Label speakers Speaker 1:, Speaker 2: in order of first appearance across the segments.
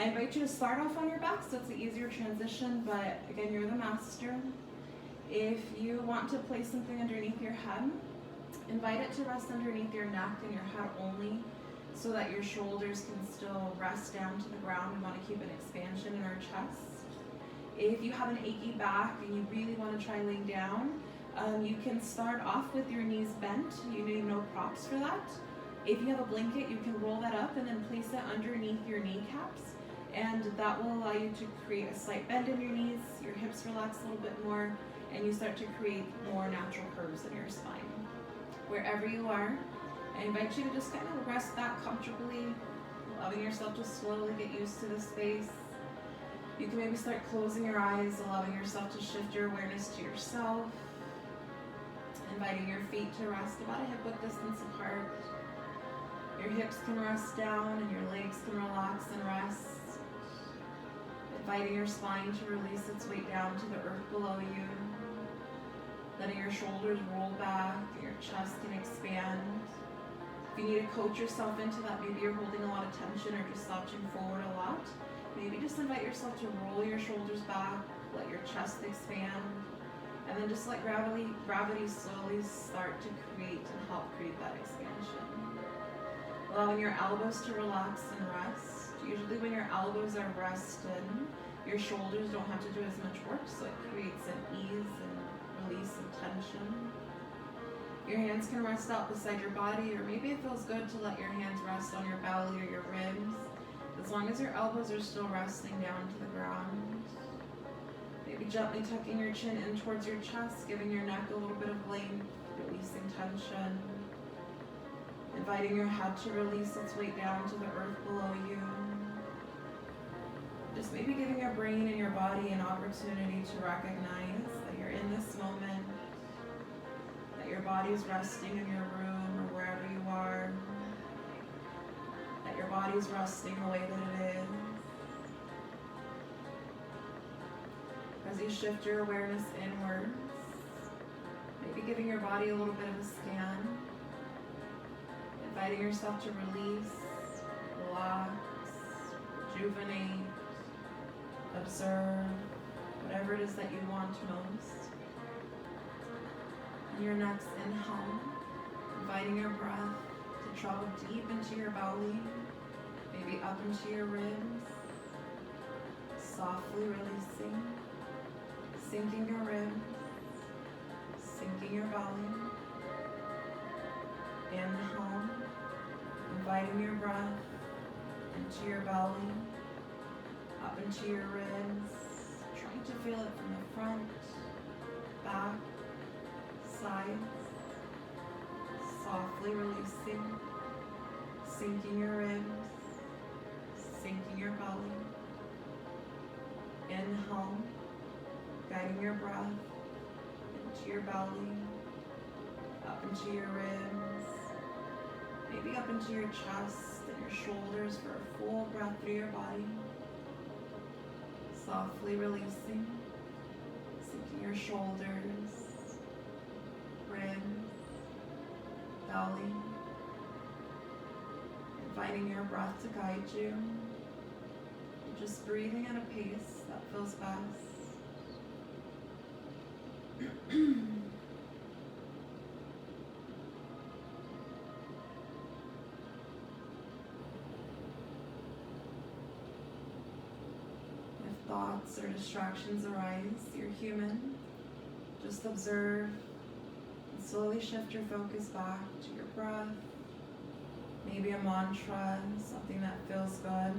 Speaker 1: I invite you to start off on your back so it's an easier transition, but again, you're the master. If you want to place something underneath your head, invite it to rest underneath your neck and your head only so that your shoulders can still rest down to the ground. We want to keep an expansion in our chest. If you have an achy back and you really want to try laying down, you can start off with your knees bent. You need no props for that. If you have a blanket, you can roll that up and then place it underneath your kneecaps, and that will allow you to create a slight bend in your knees, your hips relax a little bit more, and you start to create more natural curves in your spine. Wherever you are, I invite you to just kind of rest that comfortably, allowing yourself to slowly get used to the space. You can maybe start closing your eyes, allowing yourself to shift your awareness to yourself, inviting your feet to rest about a hip width distance apart. Your hips can rest down and your legs can relax and rest. Inviting your spine to release its weight down to the earth below you. Letting your shoulders roll back and your chest can expand. If you need to coach yourself into that, maybe you're holding a lot of tension or just slouching forward a lot, maybe just invite yourself to roll your shoulders back, let your chest expand, and then just let gravity slowly start to create and help create that expansion. Allowing your elbows to relax and rest. Usually when your elbows are rested, your shoulders don't have to do as much work, so it creates an ease and release of tension. Your hands can rest out beside your body, or maybe it feels good to let your hands rest on your belly or your ribs, as long as your elbows are still resting down to the ground. Maybe gently tucking your chin in towards your chest, giving your neck a little bit of length, releasing tension. Inviting your head to release its weight down to the earth below you. Just maybe giving your brain and your body an opportunity to recognize that you're in this moment, that your body's resting in your room or wherever you are, that your body's resting the way that it is. As you shift your awareness inwards, maybe giving your body a little bit of a scan, inviting yourself to release, relax, rejuvenate, observe, whatever it is that you want most. In your next inhale, inviting your breath to travel deep into your belly, maybe up into your ribs, softly releasing, sinking your ribs, sinking your belly. Inhale, inviting your breath into your belly, up into your ribs, trying to feel it from the front, back, sides, softly releasing, sinking your ribs, sinking your belly. Inhale, guiding your breath into your belly, up into your ribs, maybe up into your chest and your shoulders for a full breath through your body. Softly releasing, sinking your shoulders, ribs, belly. Inviting your breath to guide you. Just breathing at a pace that feels best. If thoughts or distractions arise, you're human. Just observe and slowly shift your focus back to your breath. Maybe a mantra, something that feels good.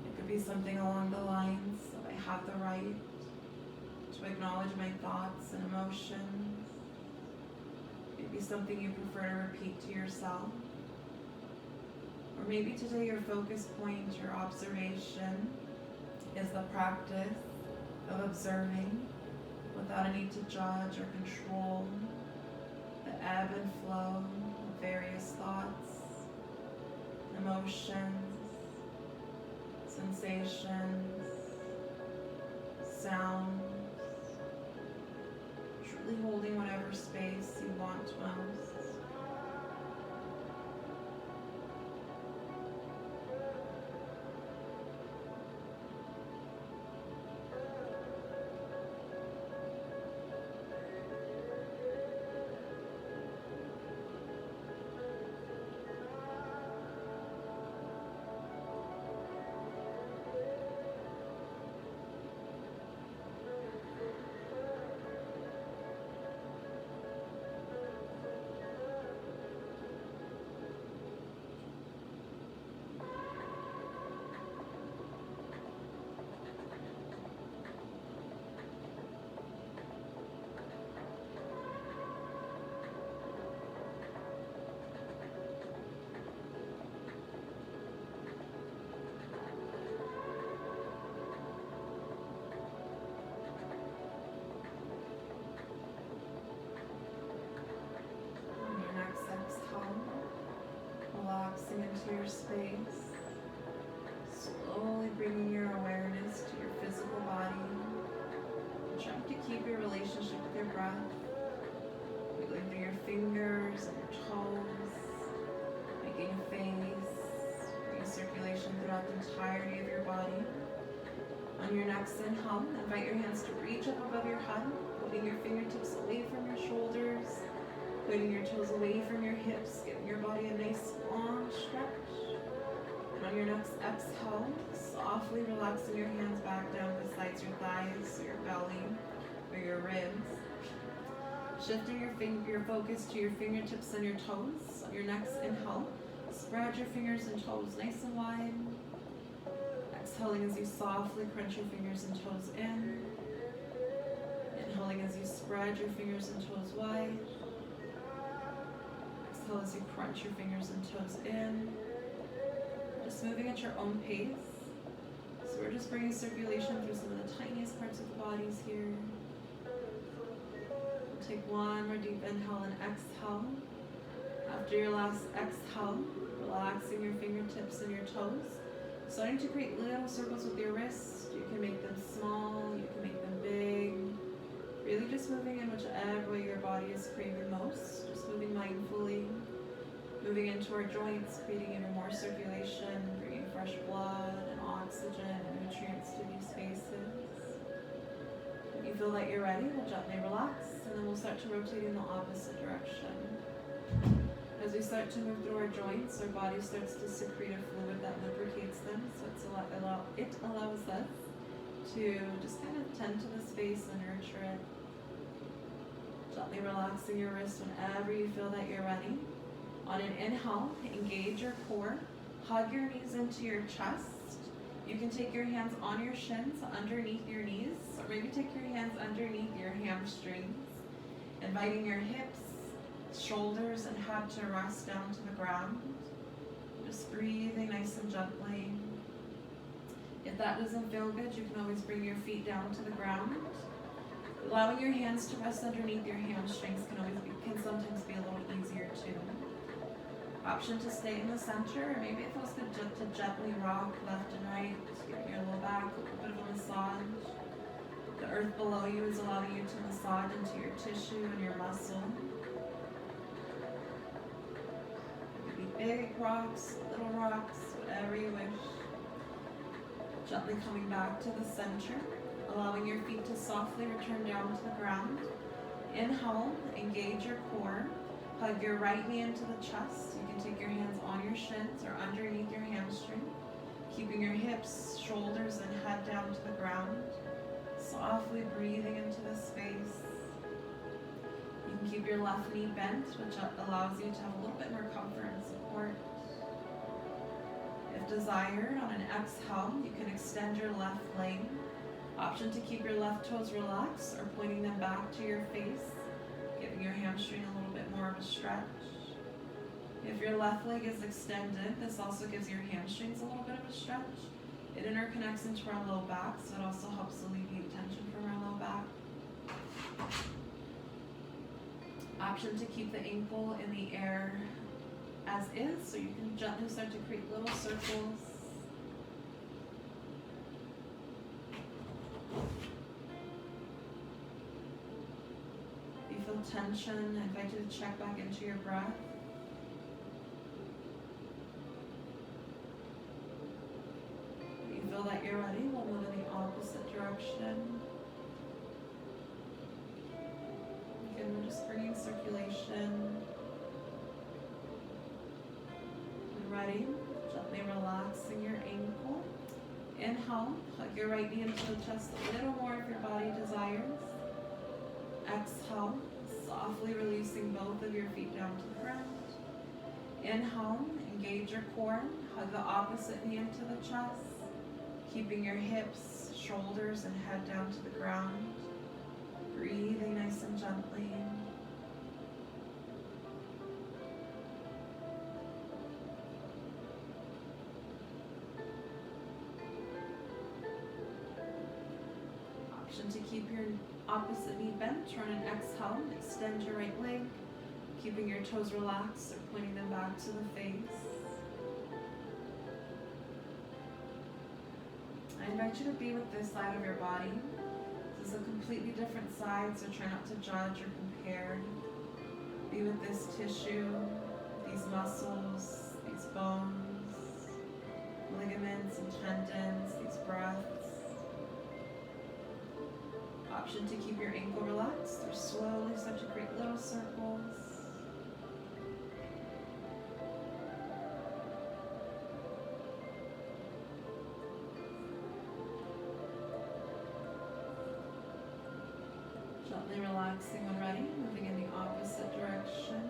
Speaker 1: It could be something along the lines of I have the right to acknowledge my thoughts and emotions. Maybe something you prefer to repeat to yourself. Or maybe today your focus point, your observation, is the practice of observing without a need to judge or control the ebb and flow of various thoughts, emotions, sensations, sounds, truly holding whatever space you want most. your space. Slowly bringing your awareness to your physical body. Trying to keep your relationship with your breath. Wiggling through your fingers and your toes. Making a face. Bringing circulation throughout the entirety of your body. On your next inhale, invite your hands to reach up above your head. Putting your fingertips away from your shoulders. Putting your toes away from your hips. Giving your body a nice long stretch. And on your next exhale, softly relaxing your hands back down besides your thighs, or your belly, or your ribs. Shifting your focus to your fingertips and your toes. On your next inhale, spread your fingers and toes nice and wide. Exhaling as you softly crunch your fingers and toes in. Inhaling as you spread your fingers and toes wide. Exhale as you crunch your fingers and toes in. Just moving at your own pace. So we're just bringing circulation through some of the tiniest parts of the bodies here. We'll take one more deep inhale and exhale. After your last exhale, relaxing your fingertips and your toes. Starting to create little circles with your wrists. You can make them small, you can make them big. Really just moving in whichever way your body is craving most. Just moving mindfully. Moving into our joints, creating even more circulation, bringing fresh blood and oxygen and nutrients to these spaces. When you feel that you're ready, we'll gently relax, and then we'll start to rotate in the opposite direction. As we start to move through our joints, our body starts to secrete a fluid that lubricates them, so it allows us to just kind of tend to the space and nurture it. Gently relaxing your wrist whenever you feel that you're ready. On an inhale, engage your core, hug your knees into your chest. You can take your hands on your shins, underneath your knees, or maybe take your hands underneath your hamstrings, inviting your hips, shoulders, and head to rest down to the ground. Just breathing nice and gently. If that doesn't feel good, you can always bring your feet down to the ground. Allowing your hands to rest underneath your hamstrings can sometimes be a little easier too. Option to stay in the center, or maybe it feels good to gently rock left and right, giving your low back a little bit of a massage. The earth below you is allowing you to massage into your tissue and your muscle. Maybe big rocks, little rocks, whatever you wish. Gently coming back to the center, allowing your feet to softly return down to the ground. Inhale, engage your core. Hug your right knee into the chest. You can take your hands on your shins or underneath your hamstring, keeping your hips, shoulders, and head down to the ground. Softly breathing into the space. You can keep your left knee bent, which allows you to have a little bit more comfort and support. If desired, on an exhale, you can extend your left leg. Option to keep your left toes relaxed or pointing them back to your face, giving your hamstring a little bit more of a stretch. If your left leg is extended, this also gives your hamstrings a little bit of a stretch. It interconnects into our low back, so it also helps alleviate tension from our low back. Option to keep the ankle in the air as is, so you can gently start to create little circles. If you feel tension, I invite you to check back into your breath. If you feel that you're ready, we'll move in the opposite direction. Again, we're just bringing circulation. Ready, gently relaxing your ankle. Inhale, hug your right knee into the chest a little more if your body desires. Exhale, softly releasing both of your feet down to the ground. Inhale, engage your core, hug the opposite knee into the chest, keeping your hips, shoulders, and head down to the ground. Breathing nice and gently. To keep your opposite knee bent, on an exhale, extend your right leg, keeping your toes relaxed or pointing them back to the face. I invite you to be with this side of your body. This is a completely different side, so try not to judge or compare. Be with this tissue, these muscles, these bones, ligaments and tendons, these breaths. Option to keep your ankle relaxed or slowly start to create little circles. Gently relaxing when ready, moving in the opposite direction.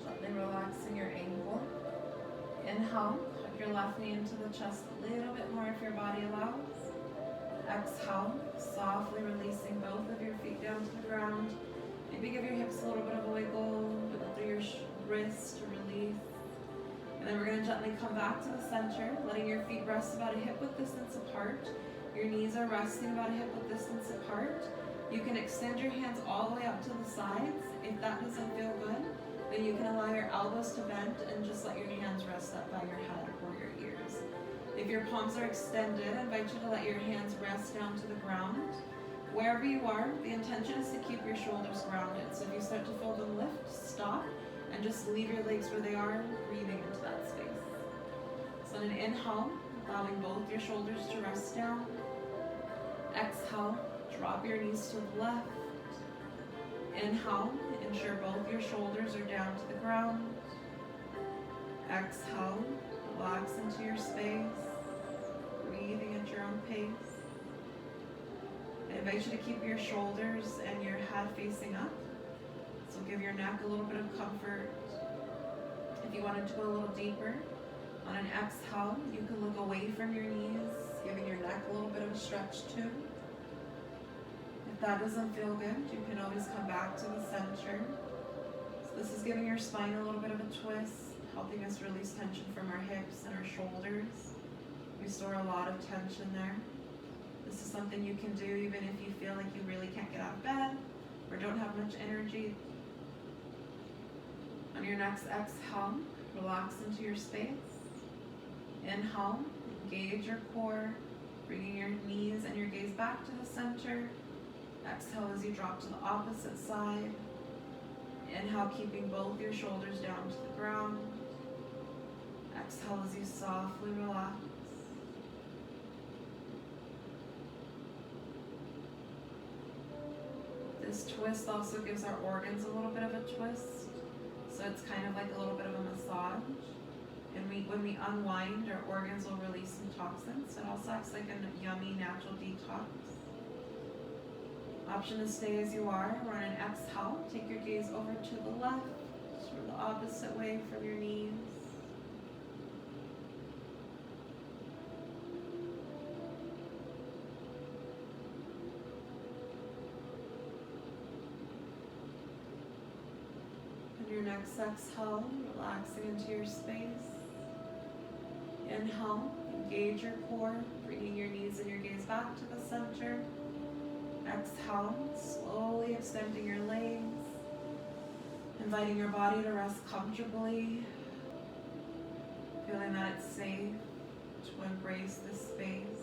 Speaker 1: Gently relaxing your ankle. Inhale, tuck your left knee into the chest a little bit more if your body allows. Exhale, softly releasing both of your feet down to the ground. Maybe give your hips a little bit of a wiggle, wiggle through your wrist to release. And then we're going to gently come back to the center, letting your feet rest about a hip width distance apart. Your knees are resting about a hip width distance apart. You can extend your hands all the way up to the sides. If that doesn't feel good, then you can allow your elbows to bend and just let your hands rest up by your head or your ears. If your palms are extended, I invite you to let your hands rest down to the ground. Wherever you are, the intention is to keep your shoulders grounded. So if you start to feel them lift, stop, and just leave your legs where they are, breathing into that space. So on an inhale, allowing both your shoulders to rest down. Exhale, drop your knees to the left. Inhale, ensure both your shoulders are down to the ground. Exhale, relax into your space, breathing at your own pace. I invite you to keep your shoulders and your head facing up. So give your neck a little bit of comfort. If you wanted to go a little deeper, on an exhale, you can look away from your knees, giving your neck a little bit of a stretch too. If that doesn't feel good, you can always come back to the center. So this is giving your spine a little bit of a twist, helping us release tension from our hips and our shoulders. We store a lot of tension there. This is something you can do even if you feel like you really can't get out of bed or don't have much energy. On your next exhale, relax into your space. Inhale, engage your core, bringing your knees and your gaze back to the center. Exhale as you drop to the opposite side. Inhale, keeping both your shoulders down to the ground. Exhale as you softly relax. This twist also gives our organs a little bit of a twist. So it's kind of like a little bit of a massage. And when we unwind, our organs will release some toxins. It also acts like a yummy natural detox. Option to stay as you are. Or on an exhale, take your gaze over to the left, or the opposite way from your knees. On your next exhale, relaxing into your space. Inhale, engage your core, bringing your knees and your gaze back to the center. Exhale, slowly extending your legs, inviting your body to rest comfortably, feeling that it's safe to embrace this space.